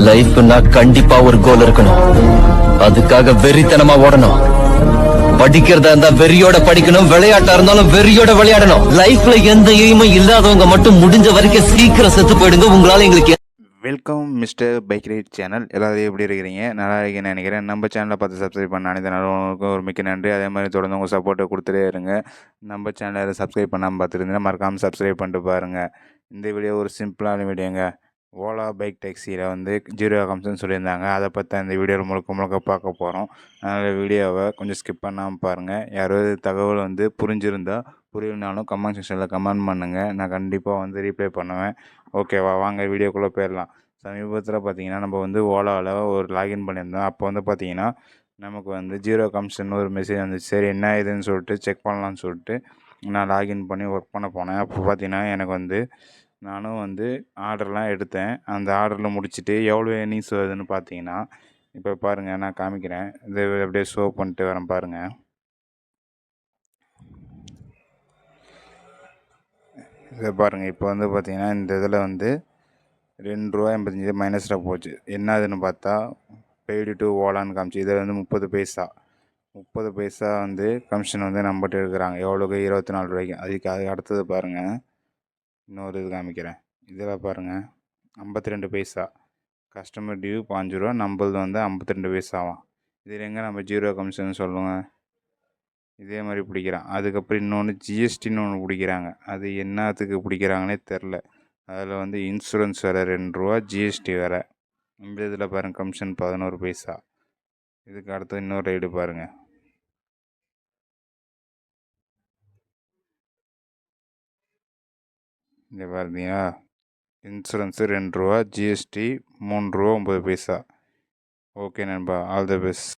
லைஃப்னா கண்டிப்பா ஒரு கோல் இருக்கணும். அதுக்காக வெறித்தனமா ஓடணும். படிக்கிறதா இருந்தா வெறியோட படிக்கணும், விளையாட்டா இருந்தாலும் வெறியோட விளையாடணும். லைஃப்ல எந்த எய்மும் இல்லாதவங்க மட்டும் முடிஞ்ச வரைக்கும் சீக்கிரம் செத்து போயிடுங்க. உங்களால எங்களுக்கு welcome mister bike ride channel. எல்லாரும் எப்படி இருக்கிறீங்க? நல்லா இருக்கீங்கன்னு நினைக்கிறேன். நம்ம சேனலை பார்த்து சப்ஸ்கிரைப் பண்ண அனைத்து நல்லவங்களுக்கும் ஒரு மிக்க நன்றி. அதே மாதிரி தொடர்ந்து உங்கள் சப்போர்ட்டை கொடுத்துட்டே இருங்க. நம்ம சேனலை சப்ஸ்கிரைப் பண்ணாமல் பார்த்துருந்தீங்கன்னா மறக்காமல் சப்ஸ்கிரைப் பண்ணிட்டு பாருங்கள். இந்த வீடியோ ஒரு சிம்பிளான வீடியோங்க. ஓலா பைக் டாக்ஸியில் வந்து 0 கமிஷன் சொல்லியிருந்தாங்க. அதை பற்றி இந்த வீடியோவில் முழுக்க பார்க்க போகிறோம். அதனால் வீடியோவை கொஞ்சம் ஸ்கிப் பண்ணாமல் பாருங்கள். யாராவது தகவல் வந்து புரிஞ்சிருந்தால் புரியலனாலும் கமெண்ட் செக்ஷனில் கமெண்ட் பண்ணுங்கள். நான் கண்டிப்பாக வந்து ரீப்ளை பண்ணுவேன். ஓகேவா? வாங்க வீடியோக்குள்ளே போயிடலாம். சமீபத்தில் பார்த்தீங்கன்னா நம்ம வந்து ஓலாவில் ஒரு லாகின் பண்ணியிருந்தோம். அப்போ வந்து பார்த்தீங்கன்னா நமக்கு வந்து 0 கமிஷன் ஒரு மெசேஜ் வந்துச்சு. சரி என்ன இதுன்னு சொல்லிட்டு செக் பண்ணலான்னு சொல்லிட்டு நான் லாகின் பண்ணி ஒர்க் பண்ண போனேன். அப்போ பார்த்தீங்கன்னா எனக்கு வந்து நானும் வந்து ஆர்டர்லாம் எடுத்தேன். அந்த ஆர்டரில் முடிச்சுட்டு எவ்வளோ ஏர்னிங்ஸ் வருதுன்னு பார்த்தீங்கன்னா இப்போ பாருங்கள், நான் காமிக்கிறேன். இது அப்படியே ஷோ பண்ணிட்டு வரேன் பாருங்கள். இதை பாருங்கள். இப்போ வந்து பார்த்தீங்கன்னா இந்த இதில் வந்து ₹2.85 மைனஸில் போச்சு. என்னதுன்னு பார்த்தா பெய்டு டு ஓலான்னு காமிச்சு. இதில் வந்து 30 பைசா வந்து கமிஷன் வந்து நம்மகிட்ட இருக்கிறாங்க. எவ்வளோக்கு? ₹24. அதுக்கு அடுத்தது பாருங்கள், இன்னொரு இது காமிக்கிறேன். இதில் பாருங்கள் 52 பைசா. Customer due ₹5. நம்மளது வந்து 52 பைசாவாம். இதில் எங்கே நம்ம 0 கமிஷன் சொல்லுங்கள். இதே மாதிரி பிடிக்கிறான். அதுக்கப்புறம் இன்னொன்று ஜிஎஸ்டின்னு ஒன்று பிடிக்கிறாங்க. அது என்னத்துக்கு பிடிக்கிறாங்கன்னே தெரில. அதில் வந்து இன்சூரன்ஸ் வேறு ₹2, ஜிஎஸ்டி வேறு. இந்த இதில் பாருங்கள் கமிஷன் 11 பைசா. இதுக்கு அடுத்து இன்னொரு ரைடு பாருங்கள். இங்கே பார்த்தீங்களா, இன்சூரன்ஸு ₹2, ஜிஎஸ்டி ₹3.09. ஓகே நண்பா, ஆல் த பெஸ்ட்.